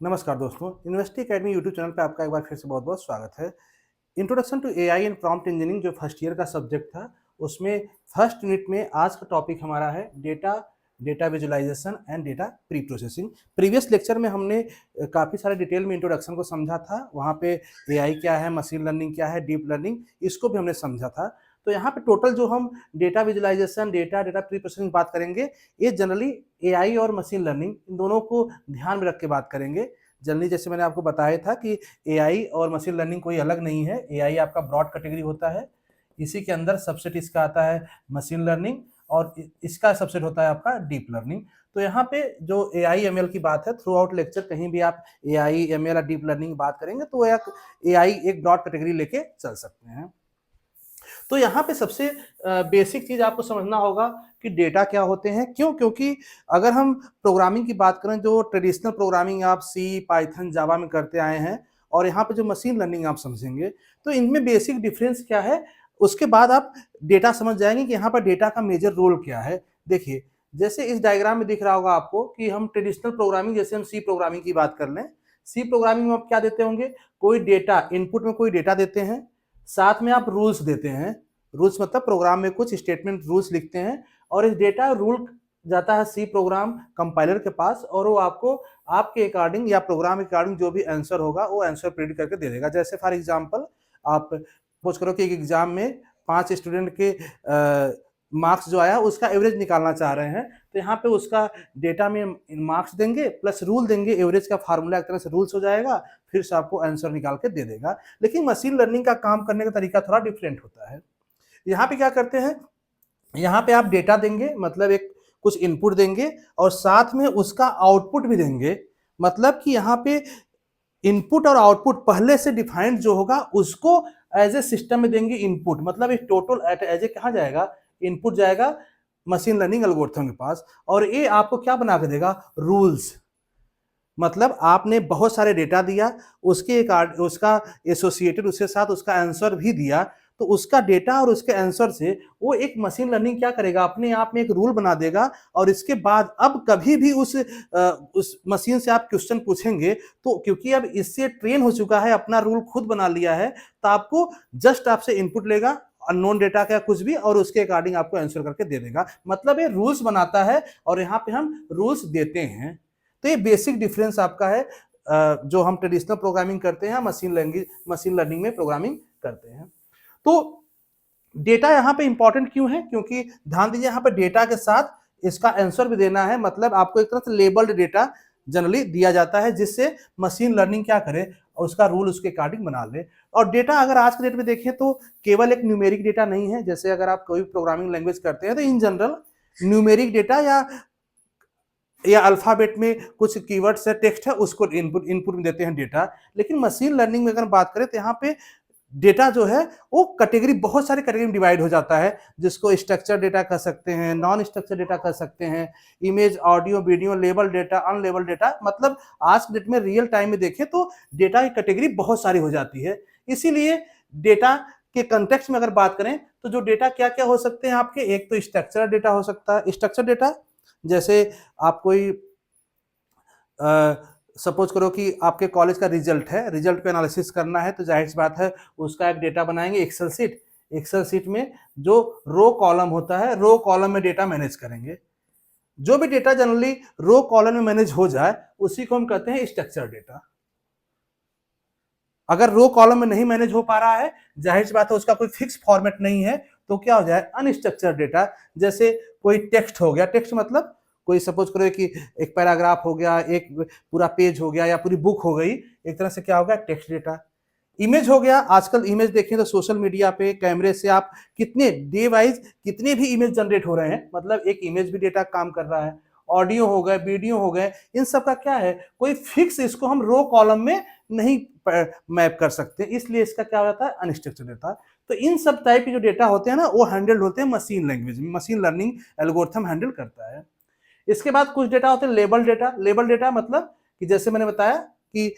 नमस्कार दोस्तों, university academy YouTube channel पे आपका एक बार फिर से बहुत-बहुत स्वागत है। Introduction to AI and prompt engineering जो फर्स्ट ईयर का सब्जेक्ट था, उसमें फर्स्ट यूनिट में आज का टॉपिक हमारा है data, data visualisation and data pre processing. Previous lecture में हमने काफ़ी सारे डिटेल में इंट्रोडक्शन को समझा था, वहाँ पे एआई क्या है, मशीन लर्निंग क्या है, डीप लर्निंग, इसको भी हमने समझा था। तो यहाँ पे टोटल जो हम data visualisation, data pre processing बात करेंगे, ये जनरली एआई और मशीन लर्निंग इन दोनों को ध्यान में रख के बात करेंगे। जनरली जैसे मैंने आपको बताया था कि एआई और मशीन लर्निंग कोई अलग नहीं है। एआई आपका ब्रॉड कैटेगरी होता है, इसी के अंदर सबसेट इसका आता है मशीन लर्निंग और इसका सबसेट होता है आपका डीप लर्निंग। तो यहाँ पे जो एआई एमएल की बात है, थ्रू आउट लेक्चर कहीं भी आप एआई एमएल या डीप लर्निंग बात करेंगे तो एक एआई एक ब्रॉड कैटेगरी लेके चल सकते हैं। तो यहाँ पे सबसे बेसिक चीज़ आपको समझना होगा कि डेटा क्या होते हैं, क्यों? क्योंकि अगर हम प्रोग्रामिंग की बात करें, जो ट्रेडिशनल प्रोग्रामिंग आप सी, पाइथन, जावा में करते आए हैं और यहाँ पे जो मशीन लर्निंग आप समझेंगे, तो इनमें बेसिक डिफरेंस क्या है, उसके बाद आप डेटा समझ जाएंगे कि यहाँ पर डेटा का मेजर रोल क्या है। देखिए, जैसे इस डायग्राम में दिख रहा होगा आपको कि हम ट्रेडिशनल प्रोग्रामिंग, जैसे हम सी प्रोग्रामिंग की बात कर लें, सी प्रोग्रामिंग में आप क्या देते होंगे, कोई डेटा इनपुट में कोई डेटा देते हैं, साथ में आप रूल्स देते हैं। रूल्स मतलब प्रोग्राम में कुछ स्टेटमेंट रूल्स लिखते हैं और इस डेटा रूल जाता है सी प्रोग्राम कंपाइलर के पास और वो आपको आपके अकॉर्डिंग या प्रोग्राम के अकॉर्डिंग जो भी आंसर होगा वो आंसर प्रिंट करके दे देगा। जैसे फॉर एग्जांपल आप सपोज करो कि एक एग्जाम में 5 स्टूडेंट के मार्क्स जो आया उसका एवरेज निकालना चाह रहे हैं, तो यहाँ पे उसका डेटा में मार्क्स देंगे प्लस रूल देंगे, एवरेज का फार्मूला एक तरह से रूल्स हो जाएगा, फिर से आपको आंसर निकाल के दे देगा। लेकिन मशीन लर्निंग का काम करने का तरीका थोड़ा डिफरेंट होता है। यहाँ पे क्या करते हैं, यहाँ पे आप डेटा देंगे, मतलब एक कुछ इनपुट देंगे और साथ में उसका आउटपुट भी देंगे। मतलब कि यहाँ पे इनपुट और आउटपुट पहले से डिफाइंड जो होगा उसको एज ए सिस्टम में देंगे इनपुट, मतलब एक टोटल एज ए कहाँ जाएगा, इनपुट जाएगा मशीन लर्निंग एल्गोरिथम के पास और ये आपको क्या बना के देगा, रूल्स। मतलब आपने बहुत सारे डेटा दिया, उसके एक उसका एसोसिएटेड उसके साथ उसका आंसर भी दिया, तो उसका डेटा और उसके आंसर से वो एक मशीन लर्निंग क्या करेगा, अपने आप में एक रूल बना देगा और इसके बाद अब कभी भी उस मशीन से आप क्वेश्चन पूछेंगे तो क्योंकि अब इससे ट्रेन हो चुका है, अपना रूल खुद बना लिया है, तो आपको जस्ट आपसे इनपुट लेगा अननोन डेटा का कुछ भी और उसके अकॉर्डिंग आपको आंसर करके दे देगा। मतलब ये रूल्स बनाता है और यहाँ पे हम रूल्स देते हैं। तो ये बेसिक डिफरेंस आपका है जो हम ट्रेडिशनल प्रोग्रामिंग करते हैं, मशीन लर्निंग में प्रोग्रामिंग करते हैं। तो डेटा यहाँ पे इंपॉर्टेंट क्यों है, क्योंकि ध्यान दीजिए यहाँ पे डेटा के साथ इसका आंसर भी देना है। मतलब आपको एक तरह से लेबल्ड डेटा जनरली दिया जाता है जिससे मशीन लर्निंग क्या करे और उसका रूल उसके अकॉर्डिंग बना ले। और डेटा अगर आज के डेट में देखें तो केवल एक न्यूमेरिक डेटा नहीं है। जैसे अगर आप कोई प्रोग्रामिंग लैंग्वेज करते हैं तो इन जनरल न्यूमेरिक डेटा या अल्फाबेट में कुछ कीवर्ड्स है, टेक्स्ट है, उसको इनपुट में देते हैं डेटा। लेकिन मशीन लर्निंग में अगर बात करें तो यहाँ पे डेटा जो है वो कैटेगरी, बहुत सारे कैटेगरी में डिवाइड हो जाता है, जिसको स्ट्रक्चर डेटा कह सकते हैं, नॉन स्ट्रक्चर डेटा कह सकते हैं, image, audio, video, label data, unlabel data. मतलब आज के डेट में रियल टाइम में देखें तो डेटा की कैटेगरी बहुत सारी हो जाती है। इसीलिए डेटा के कंटेक्स्ट में अगर बात करें तो जो डेटा क्या क्या हो सकते हैं आपके, एक तो स्ट्रक्चर डेटा हो सकता है। स्ट्रक्चर डेटा जैसे आप कोई सपोज करो कि आपके कॉलेज का रिजल्ट है, रिजल्ट पे एनालिसिस करना है, तो जाहिर सी बात है उसका एक डेटा बनाएंगे एक्सेल शीट। एक्सेल शीट में जो रो कॉलम होता है, रो कॉलम में डेटा मैनेज करेंगे। जो भी डेटा जनरली रो कॉलम में मैनेज हो जाए उसी को हम कहते हैं स्ट्रक्चर डेटा। अगर रो कॉलम में नहीं मैनेज हो पा रहा है, जाहिर सी बात है उसका कोई फिक्स फॉर्मेट नहीं है, तो क्या हो जाए, अनस्ट्रक्चर्ड डेटा। जैसे कोई टेक्स्ट हो गया, टेक्स्ट मतलब कोई सपोज करो कि एक पैराग्राफ हो गया, एक पूरा पेज हो गया या पूरी बुक हो गई, एक तरह से क्या हो गया, टेक्स्ट डेटा। इमेज हो गया, आजकल इमेज देखें तो सोशल मीडिया पे कैमरे से आप कितने डे वाइज कितने भी इमेज जनरेट हो रहे हैं, मतलब एक इमेज भी डेटा काम कर रहा है। ऑडियो हो गए, वीडियो हो गए, इन सब का क्या है, कोई फिक्स इसको हम रो कॉलम में नहीं मैप कर सकते, इसलिए इसका क्या हो जाता है, अनस्ट्रक्चर्ड डेटा। तो इन सब टाइप के जो डेटा होते हैं ना, वो हैंडल होते हैं मशीन लैंग्वेज में, मशीन लर्निंग एल्गोरिथम हैंडल करता है। इसके बाद कुछ डेटा होते हैं लेबल डेटा। लेबल डेटा मतलब कि जैसे मैंने बताया कि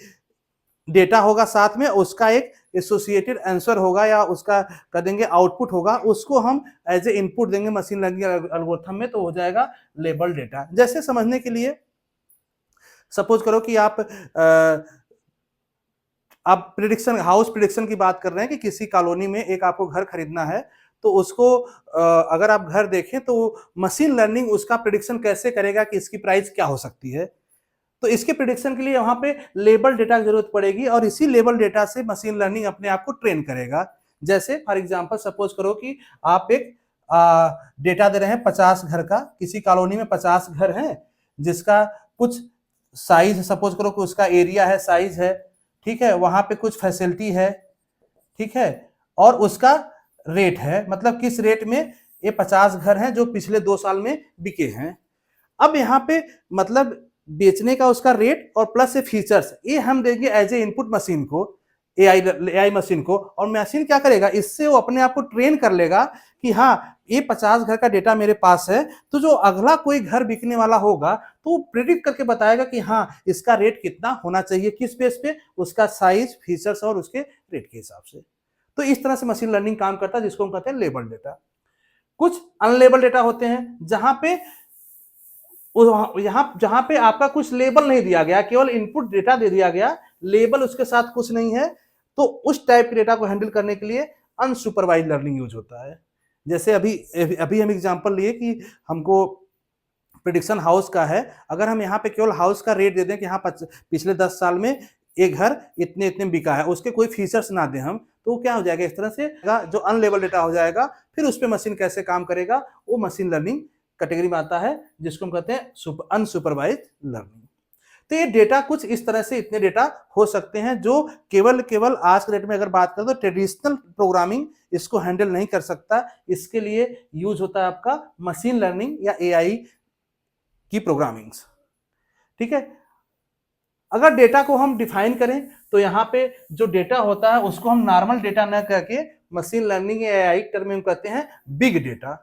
डेटा होगा, साथ में उसका एक एसोसिएटेड आंसर होगा या उसका कह देंगे आउटपुट होगा, उसको हम एज ए इनपुट देंगे मशीन लर्निंग एल्गोरिथम में, तो हो जाएगा लेबल डेटा। जैसे समझने के लिए सपोज करो कि आप प्रिडिक्शन, हाउस प्रिडिक्शन की बात कर रहे हैं कि किसी कॉलोनी में एक आपको घर खरीदना है, तो उसको अगर आप घर देखें तो मशीन लर्निंग उसका प्रिडिक्शन कैसे करेगा कि इसकी प्राइस क्या हो सकती है। तो इसके प्रिडिक्शन के लिए वहां पे लेबल डेटा की जरूरत पड़ेगी और इसी लेबल डेटा से मशीन लर्निंग अपने आप को ट्रेन करेगा। जैसे फॉर एग्जांपल सपोज करो कि आप एक डेटा दे रहे हैं 50 घर का, किसी कॉलोनी में 50 घर हैं जिसका कुछ साइज, सपोज करो कि उसका एरिया है, साइज है, ठीक है, वहां पे कुछ फैसिलिटी है, ठीक है, और उसका रेट है, मतलब किस रेट में ये 50 घर हैं जो पिछले 2 साल में बिके हैं। अब यहाँ पे मतलब बेचने का उसका रेट और प्लस से फीचर्स, ये हम देंगे एज ए इनपुट मशीन को, एआई मशीन को, और मशीन क्या करेगा, इससे वो अपने आप को ट्रेन कर लेगा कि हाँ ये 50 घर का डेटा मेरे पास है, तो जो अगला कोई घर बिकने वाला होगा तो वो प्रेडिक्ट करके बताएगा कि हाँ इसका रेट कितना होना चाहिए, किस बेस पे, उसका साइज, फीचर्स और उसके रेट के हिसाब से। तो इस तरह से मशीन लर्निंग काम करता है, जिसको हम कहते हैं लेबल डेटा। कुछ अनलेबल डेटा होते हैं जहां पे जहां पे आपका कुछ लेबल नहीं दिया गया, केवल इनपुट डेटा दे दिया गया, लेबल उसके साथ कुछ नहीं है, तो उस टाइप के डेटा को हैंडल करने के लिए अनसुपरवाइज लर्निंग यूज होता है। जैसे अभी अभी हम एग्जांपल लिए कि हमको प्रिडिक्शन हाउस का है, अगर हम यहाँ पे केवल हाउस का रेट दे दें कि हाँ पिछले 10 साल में एक घर इतने इतने बिका है, उसके कोई फीचर्स ना दें हम, तो क्या हो जाएगा, इस तरह से जो अनलेबल डेटा हो जाएगा। फिर उस पर मशीन कैसे काम करेगा, वो मशीन लर्निंग कैटेगरी में आता है, जिसको हम कहते हैं अनसुपरवाइज लर्निंग। तो ये डेटा कुछ इस तरह से इतने डेटा हो सकते हैं जो केवल आज के डेट में अगर बात करें तो ट्रेडिशनल प्रोग्रामिंग इसको हैंडल नहीं कर सकता। इसके लिए यूज होता है आपका मशीन लर्निंग या एआई की प्रोग्रामिंग्स, ठीक है। अगर डेटा को हम डिफाइन करें तो यहाँ पे जो डेटा होता है उसको हम नॉर्मल डेटा न करके मशीन लर्निंग या एआई टर्म में कहते हैं बिग डेटा।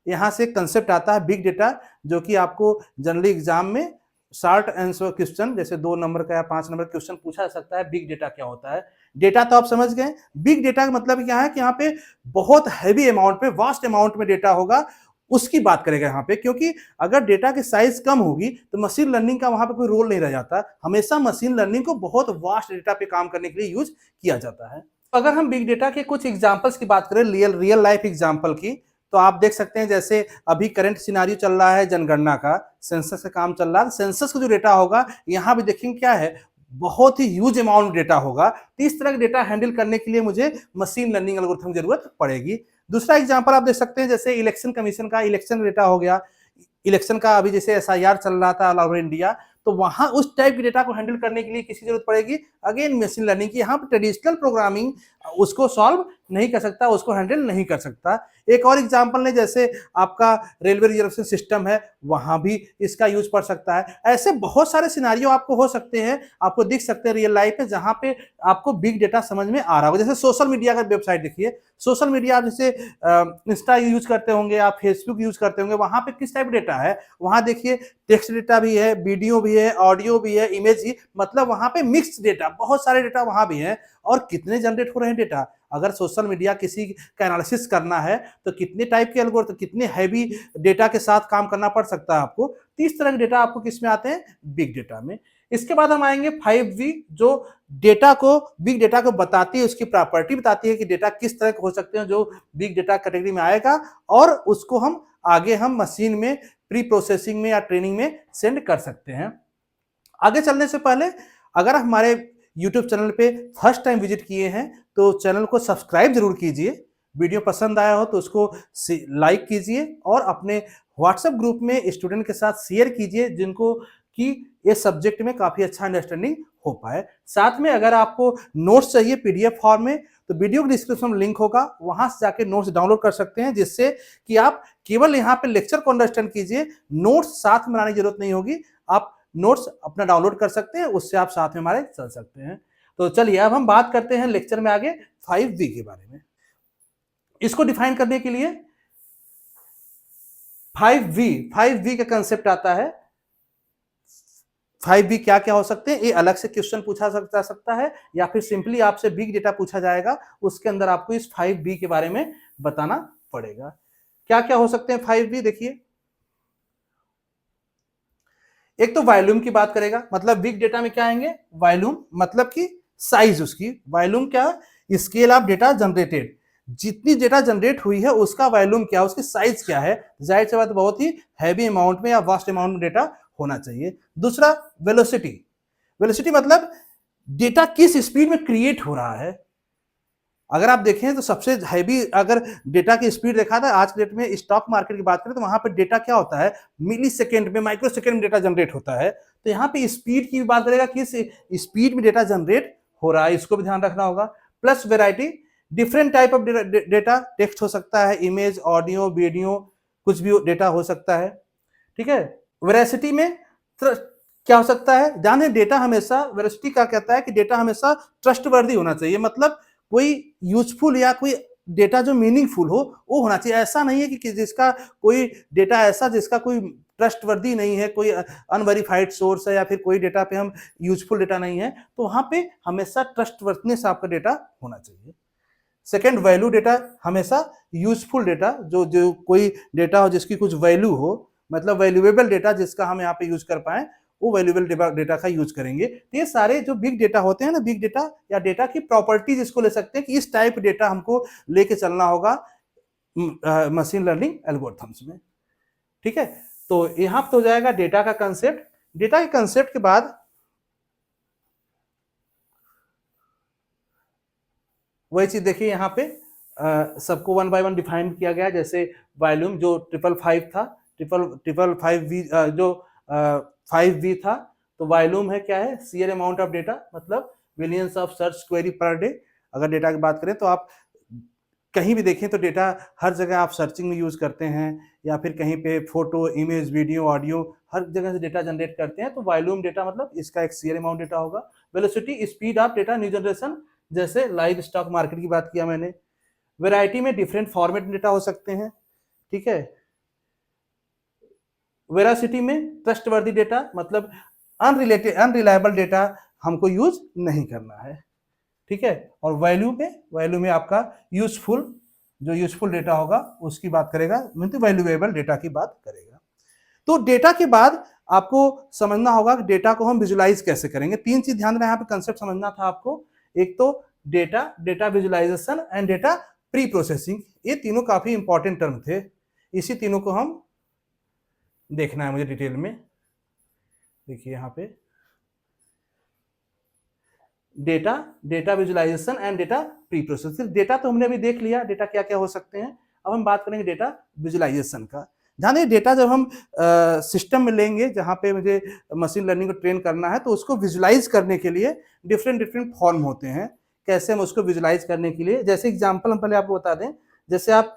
यहां से कंसेप्ट आता है बिग डेटा, जो कि आपको जनरली एग्जाम में शॉर्ट आंसर क्वेश्चन जैसे 2 नंबर का या 5 नंबर क्वेश्चन पूछा जा सकता है। बिग डेटा क्या होता है, डेटा तो आप समझ गए। बिग डेटा का मतलब क्या है कि यहाँ पे बहुत हैवी अमाउंट पे, वास्ट अमाउंट में डेटा होगा, उसकी बात करेगा यहाँ पे। क्योंकि अगर डेटा की साइज कम होगी तो मशीन लर्निंग का वहां पे कोई रोल नहीं रह जाता। हमेशा मशीन लर्निंग को बहुत वास्ट डेटा पे काम करने के लिए यूज किया जाता है। अगर हम बिग डेटा के कुछ एग्जांपल्स की बात करें, रियल लाइफ एग्जांपल की, तो आप देख सकते हैं जैसे अभी करंट सिनारियो चल रहा है जनगणना का, सेंसस का काम चल रहा है। सेंसस का जो डेटा होगा यहाँ भी देखेंगे क्या है, बहुत ही ह्यूज अमाउंट डेटा होगा। तो इस तरह का डेटा हैंडल करने के लिए मुझे मशीन लर्निंग एल्गोरिथम की जरूरत पड़ेगी। दूसरा एग्जांपल आप देख सकते हैं जैसे इलेक्शन कमीशन का इलेक्शन डेटा हो गया। इलेक्शन का अभी जैसे एसआईआर चल रहा था ऑल ओवर इंडिया, तो वहां उस टाइप के डेटा को हैंडल करने के लिए किसी जरूरत पड़ेगी, अगेन मशीन लर्निंग की। यहाँ पर ट्रेडिशनल प्रोग्रामिंग उसको सॉल्व नहीं कर सकता, उसको हैंडल नहीं कर सकता। एक और एग्जांपल ने जैसे आपका रेलवे रिजर्वेशन सिस्टम है, वहां भी इसका यूज पड़ सकता है। ऐसे बहुत सारे सिनारियो आपको हो सकते हैं, आपको दिख सकते हैं रियल लाइफ में, जहां पे आपको बिग डेटा समझ में आ रहा होगा। जैसे सोशल मीडिया का वेबसाइट देखिए, सोशल मीडिया आप जैसे इंस्टा यूज करते होंगे, आप फेसबुक यूज करते होंगे, वहां पे किस टाइप डेटा है, वहां देखिए टेक्स्ट डेटा भी है, वीडियो भी है, ऑडियो भी है, इमेज भी, मतलब वहां पे मिक्स डेटा, बहुत सारे डेटा वहां भी है। और कितने जनरेट हो रहे हैं डेटा, अगर सोशल मीडिया किसी का एनालिसिस करना है तो कितने टाइप के एल्गोरिथम, कितने हैवी डेटा के साथ काम करना पड़ सकता है आपको। तो इस तरह के डेटा आपको किस में आते हैं, बिग डेटा में। इसके बाद हम आएंगे 5V, जो डेटा को, बिग डेटा को बताती है, उसकी प्रॉपर्टी बताती है कि डेटा किस तरह के हो सकते हैं जो बिग डेटा कैटेगरी में आएगा, और उसको हम आगे हम मशीन में प्री प्रोसेसिंग में या ट्रेनिंग में सेंड कर सकते हैं। आगे चलने से पहले अगर हमारे YouTube चैनल पे फर्स्ट टाइम विजिट किए हैं तो चैनल को सब्सक्राइब जरूर कीजिए। वीडियो पसंद आया हो तो उसको लाइक कीजिए और अपने व्हाट्सएप ग्रुप में स्टूडेंट के साथ शेयर कीजिए, जिनको कि ये सब्जेक्ट में काफी अच्छा अंडरस्टैंडिंग हो पाए। साथ में अगर आपको नोट्स चाहिए पीडीएफ फॉर्म में, तो वीडियो के डिस्क्रिप्शन में लिंक होगा, वहां से जाके नोट्स डाउनलोड कर सकते हैं, जिससे कि आप केवल यहाँ पे लेक्चर को अंडरस्टैंड कीजिए, नोट्स साथ में बनाने की जरूरत नहीं होगी। आप नोट्स अपना डाउनलोड कर सकते हैं, उससे आप साथ में हमारे चल सकते हैं। तो चलिए अब हम बात करते हैं लेक्चर में आगे 5V के बारे में। इसको डिफाइन करने के लिए 5V का कंसेप्ट आता है। 5V क्या क्या हो सकते हैं, ये अलग से क्वेश्चन पूछा जा सकता है, या फिर सिंपली आपसे बिग डेटा पूछा जाएगा, उसके अंदर आपको इस 5V के बारे में बताना पड़ेगा। क्या क्या हो सकते हैं 5V, देखिए एक तो वॉल्यूम की बात करेगा, मतलब बिग डेटा में क्या आएंगे, वॉल्यूम मतलब कि साइज उसकी, वॉल्यूम क्या, स्केल ऑफ डेटा जनरेटेड, जितनी डेटा जनरेट हुई है उसका वॉल्यूम क्या, उसकी साइज क्या है, जाहिर सी बात बहुत ही हैवी अमाउंट में या वास्ट अमाउंट में डेटा होना चाहिए। दूसरा वेलोसिटी, वेलोसिटी मतलब डेटा किस स्पीड में क्रिएट हो रहा है। अगर आप देखें तो सबसे हैवी अगर डेटा की स्पीड देखा था आज के डेट में स्टॉक मार्केट की बात करें तो वहां पर डेटा क्या होता है, मिली सेकेंड में, माइक्रो सेकेंड में डेटा जनरेट होता है। तो यहाँ पे स्पीड की बात करेगा, किस स्पीड में डेटा जनरेट हो रहा है, इसको भी ध्यान रखना होगा। Plus variety, different type of data, text हो सकता है, इमेज, ऑडियो, वीडियो, कुछ भी डेटा हो सकता है, ठीक है। वेरासिटी में क्या हो सकता है, जाने डेटा हमेशा, वेरासिटी क्या कहता है कि डेटा हमेशा ट्रस्टवर्दी होना चाहिए, मतलब कोई यूजफुल या कोई डेटा जो मीनिंगफुल हो वो होना चाहिए। ऐसा नहीं है कि जिसका कोई डेटा ऐसा जिसका कोई ट्रस्टवर्दी नहीं है, कोई अनवेरिफाइड सोर्स है या फिर कोई डेटा पे हम यूजफुल डेटा नहीं है, तो वहां पे हमेशा ट्रस्टवर्दीनेस आपका डेटा होना चाहिए। सेकेंड, वैल्यू डेटा, हमेशा यूजफुल डेटा, जो जो कोई डेटा हो जिसकी कुछ वैल्यू हो, मतलब वैल्यूएबल डेटा जिसका हम यहाँ पे यूज कर पाए, वो वैल्यूएबल डेटा का यूज करेंगे। तो ये सारे जो बिग डेटा होते हैं ना, बिग डेटा या डेटा की प्रॉपर्टीज इसको ले सकते हैं कि इस टाइप डेटा हमको लेके चलना होगा मशीन लर्निंग एल्गोरिथम्स में, ठीक है। तो यहाँ पे हो जाएगा डेटा का कंसेप्ट। डेटा के कंसेप्ट के बाद वही चीज देखिए यहाँ पे सबको वन बाय वन डिफाइन किया गया, जैसे वॉल्यूम जो 555 था, 555V जो 5V था, तो वॉल्यूम है क्या है, शेयर अमाउंट ऑफ डेटा, मतलब millions of search query per day. अगर डेटा की बात करें तो आप कहीं भी देखें तो डेटा हर जगह आप सर्चिंग में यूज करते हैं, या फिर कहीं पे फोटो, इमेज, वीडियो, ऑडियो, हर जगह से डेटा जनरेट करते हैं, तो वॉल्यूम डेटा मतलब इसका एक शेयर अमाउंट डेटा होगा। Velocity, speed of data new generation, जैसे लाइव स्टॉक मार्केट की बात किया मैंने। वैरायटी में डिफरेंट फॉर्मेट डेटा हो सकते हैं, ठीक है। वेरासिटी में ट्रस्टवर्दी डेटा, मतलब अनरिलायबल डेटा हमको यूज नहीं करना है, ठीक है। और वैल्यू में आपका यूजफुल, जो यूजफुल डेटा होगा उसकी बात करेगा, मतलब वैल्यूएबल डेटा की बात करेगा। तो डेटा के बाद आपको समझना होगा कि डेटा को हम विजुलाइज कैसे करेंगे। तीन चीज ध्यान रखना, यहाँ पे कंसेप्ट समझना था आपको। एक तो data visualisation and data preprocessing, ये तीनों काफी इंपॉर्टेंट टर्म थे, इसी तीनों को हम देखना है मुझे डिटेल में। देखिए यहाँ पे data visualisation and data preprocessing. Data तो हमने अभी देख लिया, डेटा क्या क्या हो सकते हैं। अब हम बात करेंगे डेटा विजुलाइजेशन का। जाने डेटा जब हम सिस्टम में लेंगे जहाँ पे मुझे मशीन लर्निंग को ट्रेन करना है, तो उसको विजुलाइज करने के लिए डिफरेंट फॉर्म होते हैं। कैसे हम उसको विजुलाइज करने के लिए, जैसे एग्जाम्पल हम पहले आपको बता दें, जैसे आप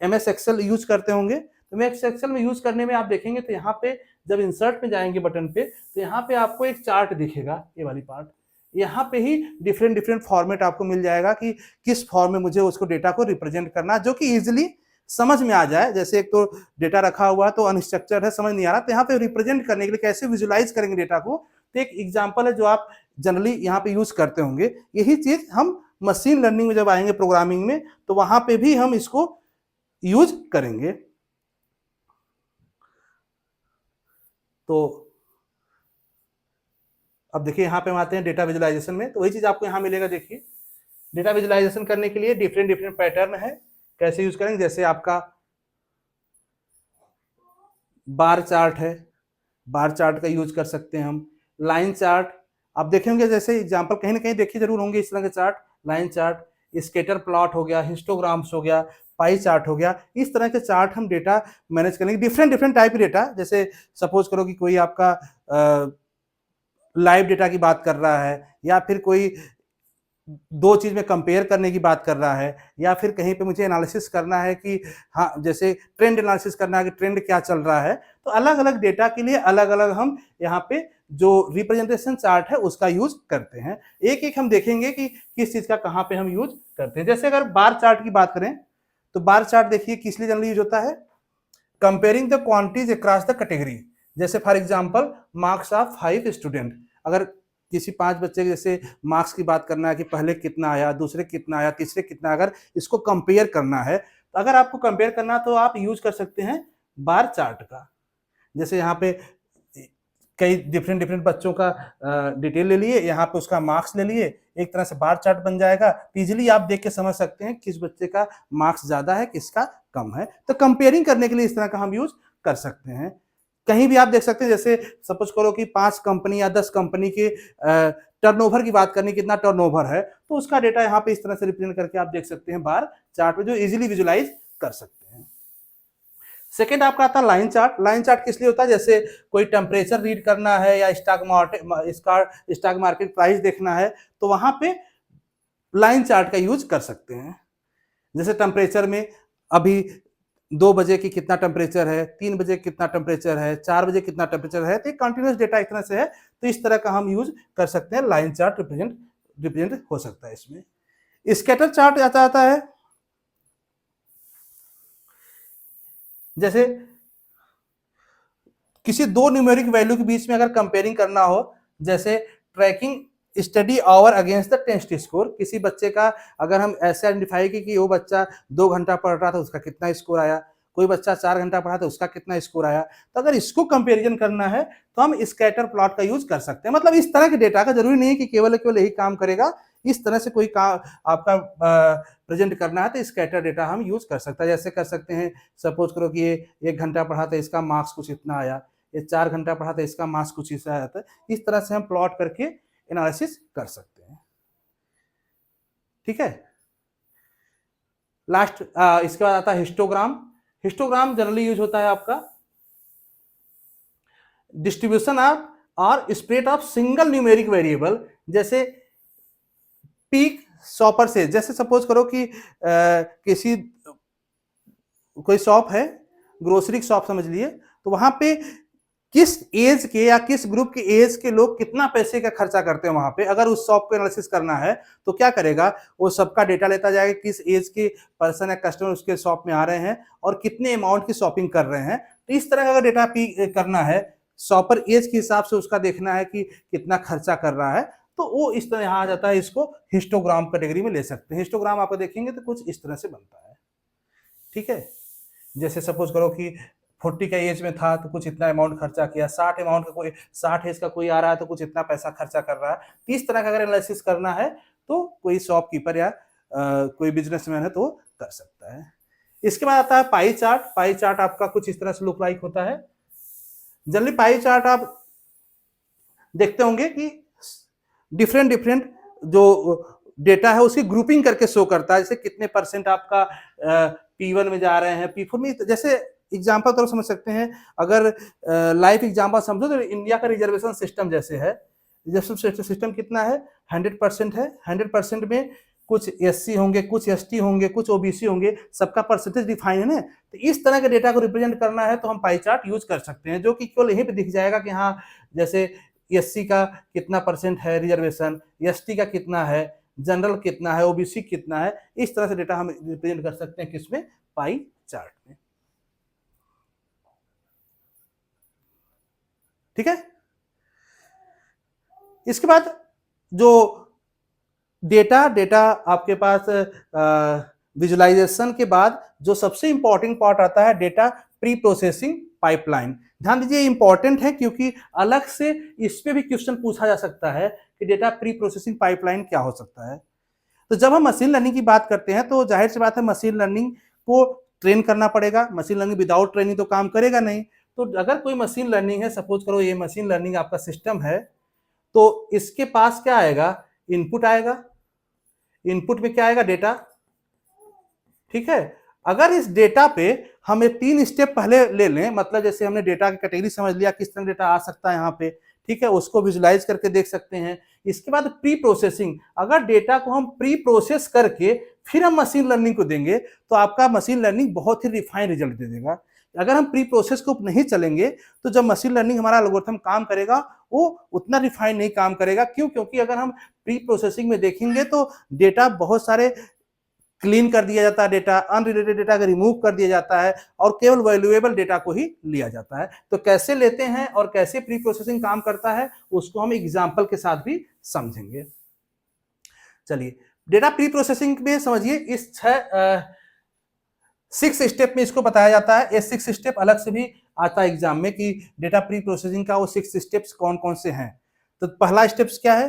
MS एक्सेल यूज करते होंगे, तो MS एक्सेल में यूज करने में आप देखेंगे तो यहाँ पे जब इंसर्ट में जाएंगे बटन पे, तो यहाँ पे आपको एक चार्ट दिखेगा, ये वाली पार्ट, यहाँ पे ही डिफरेंट फॉर्मेट आपको मिल जाएगा कि किस फॉर्म में मुझे उसको डेटा को रिप्रेजेंट करना, जो कि इजिली समझ में आ जाए। जैसे एक तो डेटा रखा हुआ है तो अनस्ट्रक्चर्ड है, समझ नहीं आ रहा, तो यहाँ पे रिप्रेजेंट करने के लिए कैसे विजुलाइज करेंगे डेटा को, तो एक एग्जांपल है जो आप जनरली यहाँ पे यूज करते होंगे। यही चीज हम मशीन लर्निंग में जब आएंगे, प्रोग्रामिंग में, तो वहां पे भी हम इसको यूज करेंगे। तो अब देखिए यहाँ पे हम आते हैं डेटा विजुलाइजेशन में, तो वही चीज आपको यहाँ मिलेगा। देखिए डेटा विजुलाइजेशन करने के लिए डिफरेंट पैटर्न है, कैसे यूज करेंगे। जैसे आपका बार चार्ट है, बार चार्ट का यूज कर सकते हैं हम। लाइन चार्ट आप देखेंगे, जैसे एग्जांपल कहीं ना कहीं देखे जरूर होंगे इस तरह के chart, line chart, scatter plot हो गया, हिस्टोग्राम्स हो गया, पाई चार्ट हो गया। इस तरह के चार्ट हम डेटा मैनेज करेंगे, डिफरेंट टाइप के डेटा। जैसे सपोज करो कि कोई आपका लाइव डेटा की बात कर रहा है, या फिर कोई दो चीज में कंपेयर करने की बात कर रहा है, या फिर कहीं पे मुझे एनालिसिस करना है कि हाँ, जैसे ट्रेंड एनालिसिस करना है कि ट्रेंड क्या चल रहा है, तो अलग अलग डेटा के लिए अलग अलग हम यहाँ पे जो रिप्रेजेंटेशन चार्ट है उसका यूज करते हैं। एक एक हम देखेंगे कि किस चीज का कहाँ पे हम यूज करते हैं। जैसे अगर बार चार्ट की बात करें, तो बार चार्ट देखिए किस लिए जनरली यूज होता है, comparing the quantities across the category. जैसे for example marks of 5 student, अगर किसी 5 बच्चे के जैसे मार्क्स की बात करना है कि पहले कितना आया, दूसरे कितना आया, तीसरे कितना, अगर इसको कंपेयर करना है, तो अगर आपको कंपेयर करना तो आप यूज कर सकते हैं बार चार्ट का। जैसे यहाँ पे कई डिफरेंट डिफरेंट बच्चों का डिटेल ले लिए, यहाँ पे उसका मार्क्स ले लिए, एक तरह से बार चार्ट बन जाएगा। इजीली आप देख के समझ सकते हैं किस बच्चे का मार्क्स ज्यादा है, किसका कम है। तो कंपेयरिंग करने के लिए इस तरह का हम यूज कर सकते हैं। कहीं भी आप देख सकते हैं, जैसे सपोज करो कि 5 कंपनी या 10 कंपनी के टर्नओवर की बात करनी, कितना टर्नओवर है, तो उसका डेटा यहाँ पे इस तरह से रिप्रेजेंट करके आप देख सकते हैं बार चार्ट में, जो इजीली विजुलाइज कर सकते हैं। सेकेंड आपका आता है लाइन चार्ट। लाइन चार्ट किस लिए होता है, जैसे कोई टेम्परेचर रीड करना है या स्टॉक मार्केट प्राइस देखना है, तो वहां पे लाइन चार्ट का यूज कर सकते हैं। जैसे टेम्परेचर में अभी 2 बजे की कितना टेम्परेचर है, 3 बजे कितना टेम्परेचर है, 4 बजे कितना टेम्परेचर है, तो कंटिन्यूस डेटा एक तरह से है, तो इस तरह का हम यूज कर सकते हैं। लाइन चार्ट रिप्रेजेंट हो सकता है इसमें। स्कैटर चार्ट आता है, जैसे किसी दो न्यूमेरिक वैल्यू के बीच में अगर कंपेयरिंग करना हो, जैसे tracking study hour against the test score, किसी बच्चे का अगर हम ऐसे आइडेंटिफाई की कि वो बच्चा 2 घंटा पढ़ रहा था, उसका कितना स्कोर आया, कोई बच्चा 4 घंटा पढ़ा था, उसका कितना स्कोर आया, तो अगर इसको कंपेरिजन करना है तो हम स्कैटर प्लॉट का यूज कर सकते हैं। मतलब इस तरह के डेटा का जरूरी नहीं है कि केवल यही काम करेगा, इस तरह से कोई काम आपका प्रेजेंट करना है तो स्कैटर डेटा हम यूज कर सकते हैं। जैसे कर सकते हैं, सपोज करो कि ये 1 घंटा पढ़ा था, इसका मार्क्स कुछ इतना आया, ये 4 घंटा पढ़ा था, इसका मार्क्स कुछ ऐसा आया था। इस तरह से हम प्लॉट करके एनालिसिस कर सकते हैं। ठीक है। लास्ट इसके बाद आता है हिस्टोग्राम। हिस्टोग्राम जनरली यूज होता है आपका डिस्ट्रीब्यूशन ऑफ और spread of single numeric variable, जैसे पीक शॉपर से, जैसे सपोज करो कि किसी कोई शॉप है, ग्रोसरी शॉप समझ लिए, तो वहां पे किस एज के या किस ग्रुप के एज के लोग कितना पैसे का खर्चा करते हैं वहां पे, अगर उस शॉप को एनालिसिस करना है तो क्या करेगा, वो सबका डेटा लेता जाएगा, किस एज के पर्सन या कस्टमर उसके शॉप में आ रहे हैं और कितने अमाउंट की शॉपिंग कर रहे हैं। तो इस तरह का अगर डेटा करना है, शॉपर एज के हिसाब से उसका देखना है कि कितना खर्चा कर रहा है, तो वो इस तरह यहाँ आ जाता है, इसको हिस्टोग्राम कैटेगरी में ले सकते हैं। हिस्टोग्राम आपको देखेंगे तो कुछ इस तरह से बनता है। ठीक है। जैसे सपोज करो कि 40 का एज में था तो कुछ इतना अमाउंट खर्चा किया, 60 एज का कोई आ रहा है तो कुछ इतना पैसा खर्चा कर रहा है। इस तरह का अगर एनालिसिस करना है तो कोई शॉपकीपर या कोई बिजनेसमैन है तो कर सकता है। इसके बाद आता है पाई चार्ट। पाई चार्ट आपका कुछ इस तरह से लुक लाइक होता है। जनरली पाई चार्ट आप देखते होंगे कि डिफरेंट जो डेटा है उसकी ग्रुपिंग करके शो करता है, जैसे कितने परसेंट आपका P1 में जा रहे हैं, P4 में। जैसे एग्जाम्पल तो समझ सकते हैं, अगर लाइफ एग्जाम्पल समझो तो इंडिया का रिजर्वेशन सिस्टम जैसे है, रिजर्वेशन सिस्टम कितना है, 100% है। 100% में कुछ SC होंगे, कुछ ST होंगे, कुछ OBC होंगे, सबका परसेंटेज डिफाइन है ना। तो इस तरह के डेटा को रिप्रेजेंट करना है तो हम पाई चार्ट यूज कर सकते हैं, जो कि केवल यहीं पे दिख जाएगा कि हाँ, जैसे SC का कितना परसेंट है रिजर्वेशन, ST का कितना है, जनरल कितना है, OBC कितना है। इस तरह से डेटा हम रिप्रेजेंट कर सकते हैं किसमें, पाई चार्ट में। ठीक है। इसके बाद जो डेटा आपके पास विजुअलाइजेशन के बाद जो सबसे इंपॉर्टेंट पार्ट आता है, डेटा प्री प्रोसेसिंग पाइपलाइन। ध्यान दीजिए, इंपॉर्टेंट है क्योंकि अलग से इस पे भी क्वेश्चन पूछा जा सकता है कि डेटा प्री प्रोसेसिंग पाइपलाइन क्या हो सकता है। तो जब हम मशीन लर्निंग की बात करते हैं तो जाहिर सी बात है, मशीन लर्निंग को ट्रेन करना पड़ेगा। मशीन लर्निंग विदाउट ट्रेनिंग तो काम करेगा नहीं। तो अगर कोई मशीन लर्निंग है, सपोज करो ये मशीन लर्निंग आपका सिस्टम है, तो इसके पास क्या आएगा, इनपुट आएगा। इनपुट में क्या आएगा, डेटा। ठीक है। अगर इस डेटा पे हमें 3 स्टेप पहले ले लें, मतलब जैसे हमने डेटा की कैटेगरी समझ लिया, किस तरह डेटा आ सकता है यहाँ पे, ठीक है, उसको विजुलाइज करके देख सकते हैं। इसके बाद प्री प्रोसेसिंग, अगर डेटा को हम प्री प्रोसेस करके फिर हम मशीन लर्निंग को देंगे तो आपका मशीन लर्निंग बहुत ही रिफाइंड रिजल्ट दे देगा। अगर हम प्री प्रोसेस को नहीं चलेंगे तो जब मशीन लर्निंग हमारा एल्गोरिथम काम करेगा वो उतना रिफाइंड नहीं काम करेगा। क्यों? क्योंकि अगर हम प्री प्रोसेसिंग में देखेंगे तो डेटा बहुत सारे क्लीन कर दिया जाता है, डेटा अनरिलेटेड डेटा को रिमूव कर दिया जाता है और केवल वैल्यूएबल डेटा को ही लिया जाता है। तो कैसे लेते हैं और कैसे प्री प्रोसेसिंग काम करता है उसको हम एग्जांपल के साथ भी समझेंगे। चलिए, डेटा प्री प्रोसेसिंग में समझिए, इस 6 स्टेप में इसको बताया जाता है। ये 6 स्टेप अलग से भी आता है एग्जाम में कि डेटा प्री प्रोसेसिंग का वो 6 स्टेप्स कौन कौन से हैं। तो पहला स्टेप्स क्या है,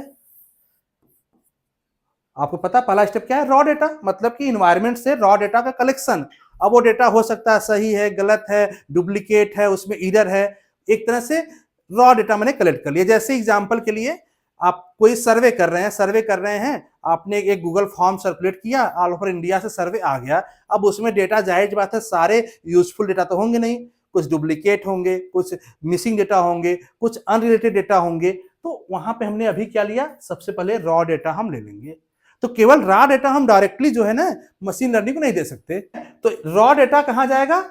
आपको पता पहला स्टेप क्या है, रॉ डेटा, मतलब कि इन्वायरमेंट से रॉ डेटा का कलेक्शन। अब वो डेटा हो सकता है सही है, गलत है, डुप्लीकेट है, उसमें एरर है, एक तरह से रॉ डेटा मैंने कलेक्ट कर लिया। जैसे एग्जांपल के लिए आप कोई सर्वे कर रहे हैं, आपने एक गूगल फॉर्म सर्कुलेट किया, ऑल ओवर इंडिया से सर्वे आ गया। अब उसमें डेटा जाहिर बात है सारे यूजफुल डेटा तो होंगे नहीं, कुछ डुप्लीकेट होंगे, कुछ मिसिंग डेटा होंगे, कुछ अनरिलेटेड डेटा होंगे। तो वहां पे हमने अभी क्या लिया, सबसे पहले रॉ डेटा हम ले लेंगे। तो केवल रॉ डेटा हम डायरेक्टली जो है ना मशीन लर्निंग को नहीं दे सकते। तो रॉ डेटा कहां जाएगा,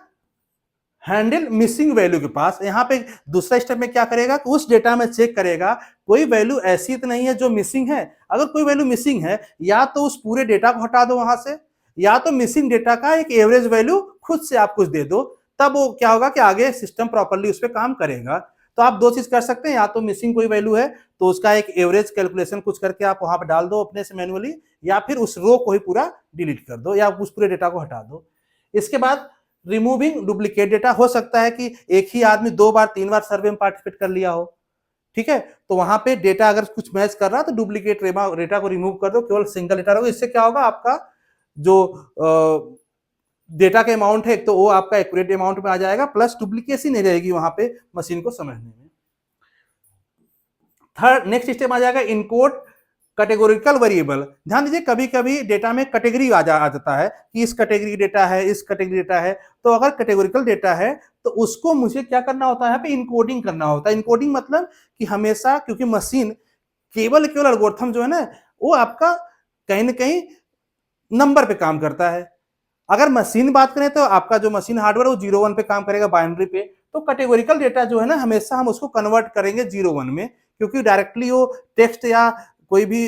हैंडल मिसिंग वैल्यू के पास। यहां पे दूसरा स्टेप में क्या करेगा, उस डेटा में चेक करेगा कोई वैल्यू ऐसी तो नहीं है जो मिसिंग है। अगर कोई वैल्यू मिसिंग है, या तो उस पूरे डेटा को हटा दो वहां से, या तो मिसिंग डेटा का एक एवरेज वैल्यू खुद से आप कुछ दे दो, तब वो क्या होगा कि आगे सिस्टम प्रॉपरली उस पर काम करेगा। तो आप दो चीज कर सकते हैं, या तो मिसिंग कोई वैल्यू है तो उसका एक एवरेज कैलकुलेशन कुछ करके आप वहां पर डाल दो अपने से मैनुअली, या फिर उस रो को ही पूरा डिलीट कर दो, या उस पूरे डेटा को हटा दो। इसके बाद रिमूविंग डुप्लीकेट डेटा, हो सकता है कि एक ही आदमी 2 बार 3 बार सर्वे में पार्टिसिपेट कर लिया हो, ठीक है, तो वहां पे डेटा अगर कुछ मैच कर रहा है तो डुप्लीकेट डेटा को रिमूव कर दो, केवल सिंगल डेटा रहोगे। इससे क्या होगा, आपका जो डेटा का अमाउंट है तो वो आपका एक्यूरेट अमाउंट में आ जाएगा, प्लस डुप्लीकेसी नहीं रहेगी वहां पे मशीन को समझने में। थर्ड नेक्स्ट स्टेप आ जाएगा इनकोड कैटेगोरिकल वेरिएबल। ध्यान दीजिए कभी कभी डेटा में कैटेगरी आ जाता है कि इस कैटेगरी डेटा है, इस कैटेगरी डेटा है। तो अगर कैटेगोरिकल डेटा है तो उसको मुझे क्या करना होता है, यहाँ पे इनकोडिंग करना होता है। इनकोडिंग मतलब कि हमेशा, क्योंकि मशीन केवल एल्गोरिथम जो है ना वो आपका कहीं ना कहीं नंबर पे काम करता है। अगर मशीन बात करें तो आपका जो मशीन हार्डवेयर वो 0-1 पे काम करेगा, बाइनरी पे। तो कैटेगोरिकल डेटा जो है ना हमेशा हम उसको कन्वर्ट करेंगे 0-1 में, क्योंकि डायरेक्टली वो टेक्स्ट या कोई भी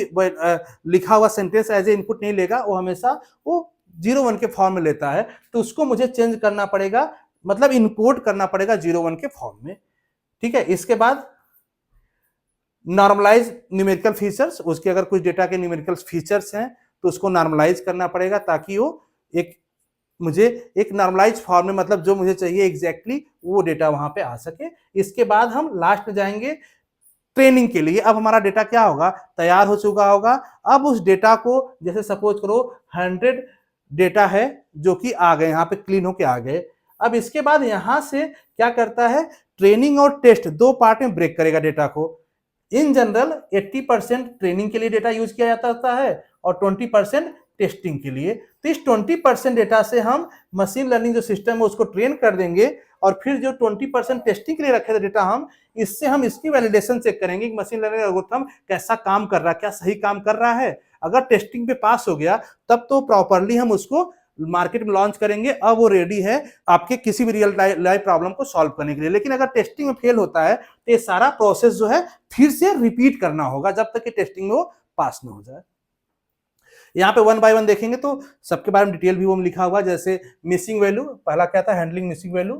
लिखा हुआ सेंटेंस एज ए इनपुट नहीं लेगा, वो हमेशा वो 0-1 के फॉर्म में लेता है। तो उसको मुझे चेंज करना पड़ेगा, मतलब इनकोड करना पड़ेगा 0-1 के फॉर्म में, ठीक है। इसके बाद नॉर्मलाइज न्यूमेरिकल फीचर्स, उसके अगर कुछ डेटा के न्यूमेरिकल फीचर्स हैं तो उसको नॉर्मलाइज करना पड़ेगा, ताकि वो एक मुझे एक नॉर्मलाइज फॉर्म में, मतलब जो मुझे चाहिए एग्जैक्टली वो डेटा वहां पे आ सके। इसके बाद हम लास्ट में जाएंगे ट्रेनिंग के लिए। अब हमारा डेटा क्या होगा, तैयार हो चुका होगा। अब उस डेटा को, जैसे सपोज करो 100 डेटा है जो कि आ गए, यहाँ पे क्लीन होके आ गए। अब इसके बाद यहां से क्या करता है, ट्रेनिंग और टेस्ट दो पार्ट में ब्रेक करेगा डेटा को। इन जनरल 80% ट्रेनिंग के लिए डेटा यूज किया जाता है और 20% टेस्टिंग के लिए। तो इस 20% डेटा से हम मशीन लर्निंग जो सिस्टम है उसको ट्रेन कर देंगे, और फिर जो 20% टेस्टिंग के लिए रखे थे डेटा हम, इससे हम इसकी वैलिडेशन चेक करेंगे कि मशीन लर्निंग एल्गोरिथम कैसा काम कर रहा है, क्या सही काम कर रहा है। अगर टेस्टिंग पे पास हो गया तब तो प्रॉपरली हम उसको मार्केट में लॉन्च करेंगे, अब वो रेडी है आपके किसी भी रियल लाइफ प्रॉब्लम को सॉल्व करने के लिए। लेकिन अगर टेस्टिंग में फेल होता है तो ये सारा प्रोसेस जो है फिर से रिपीट करना होगा जब तक कि टेस्टिंग में वो पास न हो जाए। यहाँ पे 1 बाय 1 देखेंगे तो सबके बारे में डिटेल भी वो लिखा हुआ, जैसे मिसिंग वैल्यू, पहला क्या था, हैंडलिंग मिसिंग वैल्यू।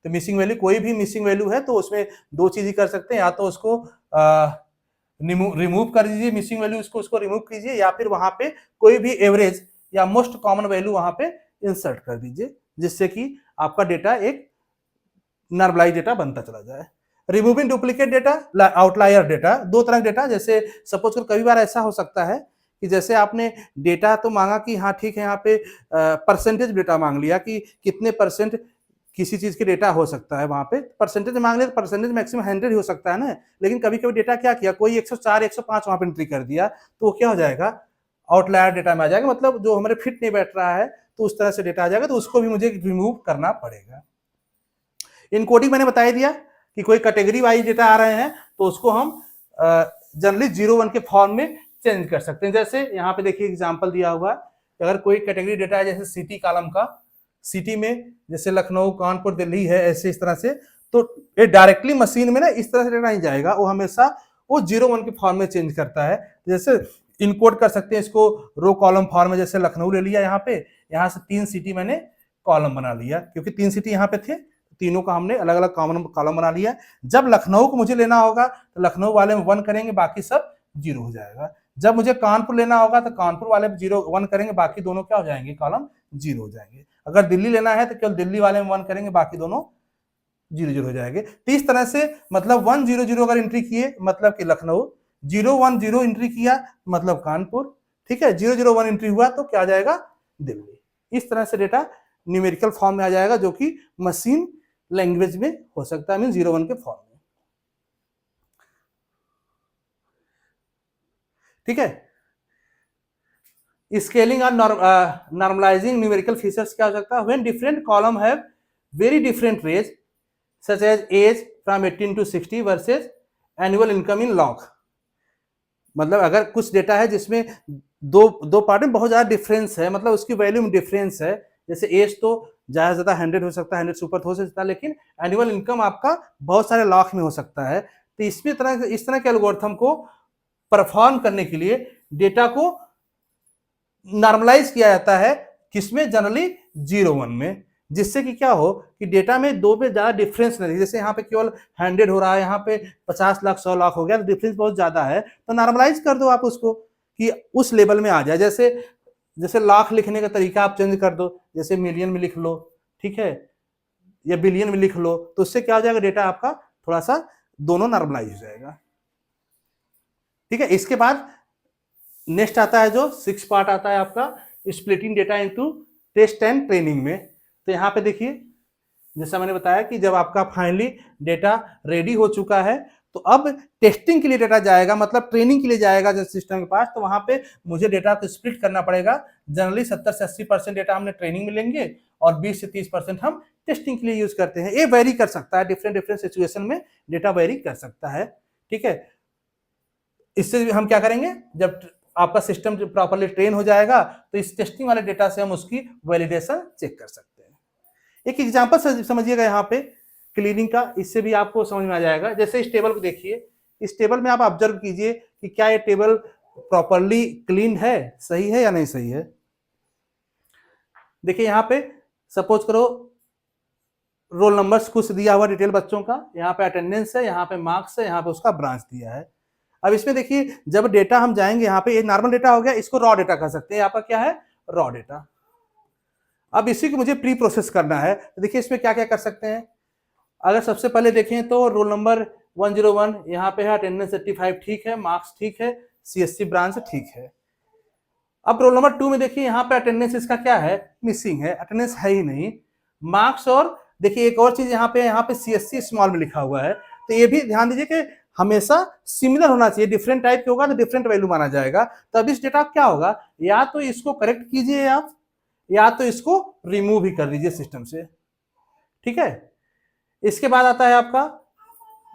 तो मिसिंग वैल्यू, कोई भी मिसिंग वैल्यू है तो उसमें दो चीज ही कर सकते हैं, या तो उसको रिमूव कर दीजिए मिसिंग वैल्यू, उसको रिमूव कीजिए, या फिर वहां पे कोई भी एवरेज या मोस्ट कॉमन वैल्यू वहां पे इंसर्ट कर दीजिए, जिससे कि आपका डेटा एक नॉर्मलाइज डेटा बनता चला जाए। Removing duplicate data, outlier data, दो तरह डेटा, जैसे सपोज कर कई बार ऐसा हो सकता है कि जैसे आपने डेटा तो मांगा कि हाँ ठीक है, यहाँ पे परसेंटेज डेटा मांग लिया कि कितने परसेंट किसी चीज के डेटा हो सकता है, वहां पे परसेंटेज मांग लिया, परसेंटेज मैक्सिमम 100 हो सकता है ना। लेकिन कभी कभी डेटा क्या किया, कोई 104 105 वहां पे एंट्री कर दिया, तो वो क्या हो जाएगा, आउटलायर डेटा में आ जाएगा, मतलब जो हमारे फिट नहीं बैठ रहा है, तो उस तरह से डेटा आ जाएगा, तो उसको भी मुझे रिमूव करना पड़ेगा। इनकोडिंग मैंने बता दिया कि कोई कैटेगरी वाइज डेटा आ रहे हैं तो उसको हम जनरली 0-1 के फॉर्म में चेंज कर सकते हैं। जैसे यहाँ पे देखिए एग्जांपल दिया हुआ, अगर कोई कैटेगरी डेटा है जैसे सिटी कॉलम का, सिटी में जैसे लखनऊ, कानपुर, दिल्ली है, ऐसे इस तरह से, तो ये डायरेक्टली मशीन में ना इस तरह से डेटा नहीं जाएगा, वो हमेशा वो 0-1 के फॉर्म में चेंज करता है। जैसे इनकोड कर सकते हैं इसको रो कॉलम फॉर्म में, जैसे लखनऊ ले लिया, यहाँ पे यहाँ से 3 सिटी मैंने कॉलम बना लिया, क्योंकि 3 सिटी यहाँ पे थे, तीनों का हमने अलग अलग कॉलम बना लिया। जब लखनऊ को मुझे लेना होगा तो लखनऊ वाले में 1 करेंगे, बाकी सब 0 हो जाएगा। जब मुझे कानपुर लेना होगा तो कानपुर वाले में 0-1 करेंगे, बाकी दोनों क्या हो जाएंगे, कॉलम 0 हो जाएंगे। अगर दिल्ली लेना है तो केवल दिल्ली वाले में 1 करेंगे, बाकी दोनों 00 हो जाएंगे। तो इस तरह से मतलब 100 अगर एंट्री किए मतलब कि लखनऊ, 010 एंट्री किया मतलब कानपुर, ठीक है, 001 एंट्री हुआ तो क्या आ जाएगा, दिल्ली। इस तरह से डेटा न्यूमेरिकल फॉर्म में आ जाएगा जो कि मशीन लैंग्वेज में हो सकता है, मीन 01 के फॉर्म में, ठीक है। स्केलिंग और नॉर्मलाइजिंग न्यूमेरिकल फीचर्स क्या हो सकता है, when different column have very different range such as age from 18 to 60 versus annual income in lakh. मतलब अगर कुछ डेटा है जिसमें दो पार्ट में बहुत ज्यादा डिफरेंस है, मतलब उसकी वैल्यू में डिफरेंस है, जैसे एज तो ज्यादा से ज्यादा 100 हो सकता है, 100 से ऊपर हो सकता है, लेकिन एनुअल इनकम आपका बहुत सारे लाख में हो सकता है। तो इस तरह के एल्गोरिथम को परफॉर्म करने के लिए डेटा को नॉर्मलाइज किया जाता है, किसमें, जनरली 01 में, जिससे कि क्या हो कि डेटा में दो में ज्यादा डिफरेंस नहीं, जैसे यहाँ पे केवल 100 हो रहा है, यहाँ पे 50 लाख 100 लाख हो गया, तो डिफरेंस बहुत ज्यादा है, तो नॉर्मलाइज कर दो आप उसको कि उस लेवल में आ जाए। जैसे जैसे लाख लिखने का तरीका आप चेंज कर दो, जैसे मिलियन में लिख लो, ठीक है, या बिलियन में लिख लो, तो उससे क्या हो जाएगा, डेटा आपका थोड़ा सा दोनों नॉर्मलाइज हो जाएगा, ठीक है। इसके बाद नेक्स्ट आता है जो 6 पार्ट आता है आपका splitting data into test and training में। तो यहाँ पे देखिए, जैसा मैंने बताया कि जब आपका फाइनली डेटा रेडी हो चुका है तो अब टेस्टिंग के लिए डेटा जाएगा, मतलब ट्रेनिंग के लिए जाएगा जब सिस्टम के पास, तो वहां पे मुझे डेटा को स्प्लिट करना पड़ेगा। जनरली 70 से 80% डेटा हमने ट्रेनिंग में लेंगे और 20 से 30% हम टेस्टिंग के लिए यूज करते हैं। ये वेरी कर सकता है, डिफरेंट डिफरेंट सिचुएशन में डेटा वेरी कर सकता है, ठीक है। इससे हम क्या करेंगे, जब आपका सिस्टम प्रॉपर्ली ट्रेन हो जाएगा तो इस टेस्टिंग वाले डेटा से हम उसकी वैलिडेशन चेक कर सकते हैं। एक एग्जांपल समझिएगा यहाँ पे क्लीनिंग का, इससे भी आपको समझ में आ जाएगा। जैसे इस टेबल को देखिए, इस टेबल में आप ऑब्जर्व कीजिए कि क्या ये टेबल प्रॉपर्ली क्लीन है, सही है या नहीं सही है। देखिए यहाँ पे सपोज करो रोल नंबर्स कुछ दिया हुआ डिटेल बच्चों का, यहाँ पे अटेंडेंस है, यहाँ पे मार्क्स है, यहाँ पे उसका ब्रांच दिया है। अब इसमें देखिए जब डेटा हम जाएंगे, यहाँ पे ये नॉर्मल डेटा हो गया, इसको रॉ डेटा कह सकते हैं, यहाँ पर क्या है, रॉ डेटा। अब इसी को मुझे प्री प्रोसेस करना है, तो देखिए इसमें क्या क्या कर सकते हैं। अगर सबसे पहले देखें तो रोल नंबर 101 यहाँ पे है, अटेंडेंस 85 ठीक है, मार्क्स ठीक है, सीएससी ब्रांच ठीक है। अब रोल नंबर 2 में देखिए यहाँ पे अटेंडेंस इसका क्या है, मिसिंग है, अटेंडेंस है ही नहीं। मार्क्स, और देखिए एक और चीज यहाँ पे सीएससी स्मॉल में लिखा हुआ है, तो ये भी ध्यान दीजिए कि हमेशा सिमिलर होना चाहिए, डिफरेंट टाइप के होगा तो डिफरेंट वैल्यू माना जाएगा। तो अब इस डेटा क्या होगा, या तो इसको करेक्ट कीजिए आप, या तो इसको रिमूव ही कर दीजिए सिस्टम से, ठीक है। इसके बाद आता है आपका,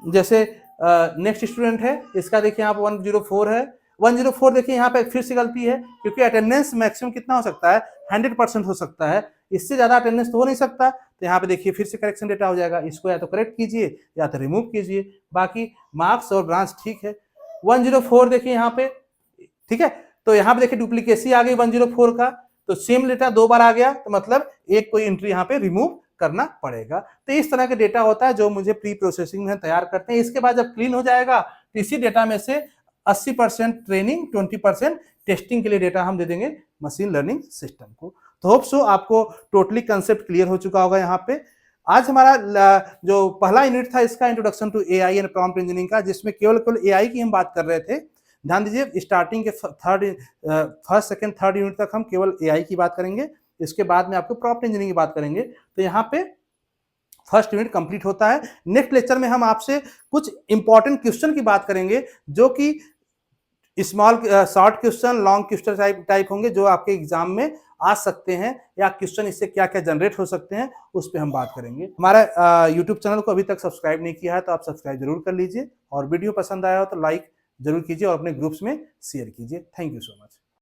जैसे नेक्स्ट स्टूडेंट है, इसका देखिए यहाँ पे 104 है, 104 देखिए यहाँ पे फिर से गलती है, क्योंकि अटेंडेंस मैक्सिमम कितना हो सकता है, 100% हो सकता है, इससे ज्यादा अटेंडेंस तो हो नहीं सकता। तो यहाँ पे देखिए फिर से करेक्शन डेटा हो जाएगा, इसको या तो करेक्ट कीजिए या तो रिमूव कीजिए। बाकी मार्क्स और ब्रांच ठीक है। 104 देखिए यहाँ पे, ठीक है, तो यहाँ पे देखिए डुप्लीकेसी आ गई 104 का, तो सेम डेटा 2 बार आ गया, तो मतलब एक कोई एंट्री यहाँ पे रिमूव करना पड़ेगा। तो इस तरह के डेटा होता है जो मुझे प्री प्रोसेसिंग में तैयार करते हैं। इसके बाद जब क्लीन हो जाएगा तो इसी डेटा में से 80% ट्रेनिंग, 20% टेस्टिंग के लिए डेटा हम दे देंगे मशीन लर्निंग सिस्टम को। तो होप सो आपको टोटली कंसेप्ट क्लियर हो चुका होगा। यहाँ पे आज हमारा जो पहला यूनिट था इसका introduction to AI and prompt engineering का, जिसमें केवल एआई की हम बात कर रहे थे। ध्यान दीजिए स्टार्टिंग के फर्स्ट सेकंड थर्ड यूनिट तक हम केवल एआई की बात करेंगे, इसके बाद में आपको प्रॉम्प्ट इंजीनियरिंग की बात करेंगे। तो यहाँ पे फर्स्ट यूनिट कंप्लीट होता है। नेक्स्ट लेक्चर में हम आपसे कुछ इंपॉर्टेंट क्वेश्चन की बात करेंगे, जो कि small short question, long question type होंगे, जो आपके एग्जाम में आ सकते हैं, या क्वेश्चन इससे क्या क्या जनरेट हो सकते हैं उस पर हम बात करेंगे। हमारा यूट्यूब चैनल को अभी तक सब्सक्राइब नहीं किया है तो आप सब्सक्राइब जरूर कर लीजिए, और वीडियो पसंद आया हो तो लाइक जरूर कीजिए और अपने ग्रुप्स में शेयर कीजिए। Thank you so much.